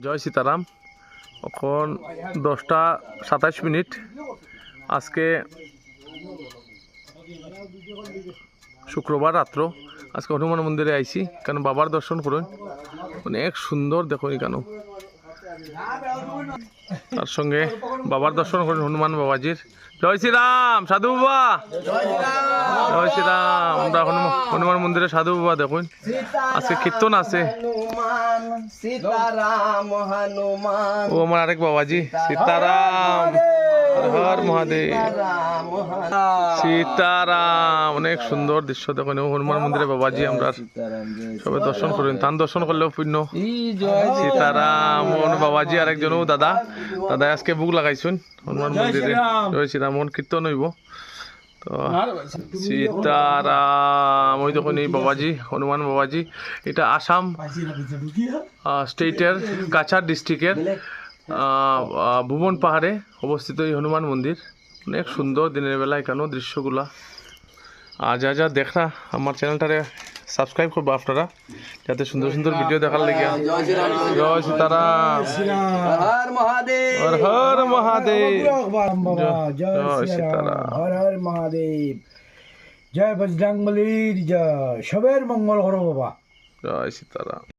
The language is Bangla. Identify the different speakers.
Speaker 1: জয় সীতারাম। এখন 10টা 27 মিনিট। আজকে শুক্রবার রাত্র। আজকে হনুমান মন্দিরে আইছি কেন বাবার দর্শন করুন। অনেক সুন্দর দেখুন কেন, তার সঙ্গে বাবার দর্শন করুন হনুমান বাবাজির। জয় শ্রীরাম সাধু বাবা, জয় শ্রীরাম। আমরা হনুমান মন্দিরে সাধু বাবা দেখুন, আজকে কীর্তন আছে। ও আমার আরেক বাবাজি, সীতারাম, হর মহাদেব, সীতারাম। অনেক সুন্দর দৃশ্য দেখুন হনুমান মন্দিরে বাবাজি। আমরা সবাই দর্শন করুন, তান দর্শন করলেও পুণ্য। সীতারাম। বাবাজি আরেকজন দাদা, দাদা আজকে বুক লাগাইছুন হনুমান মন্দিরে। জয় শ্রীরাম। কীর্তন হইব তো। সীতারাম। ওই দেখুন এই বাবাজি, হনুমান বাবাজি। এটা আসাম স্টেটের কাছাড় ডিস্ট্রিক্টের ভুবন পাহাড়ে অবস্থিত এই হনুমান মন্দির। অনেক সুন্দর দিনের বেলায় কেন দৃশ্যগুলা। আর যা যা দেখা আমার চ্যানেলটারে সাবস্ক্রাইব করবো আপনারা, যাতে সুন্দর সুন্দর ভিডিও দেখার লেগে। জয় সীতারাম, হর মহাদেব, হর মহাদেব, জয় সীতারাম,
Speaker 2: হর হর মহাদেব। জয় বজরংবলীর জয়। সবের মঙ্গল করো বাবা।
Speaker 1: জয় সীতারাম।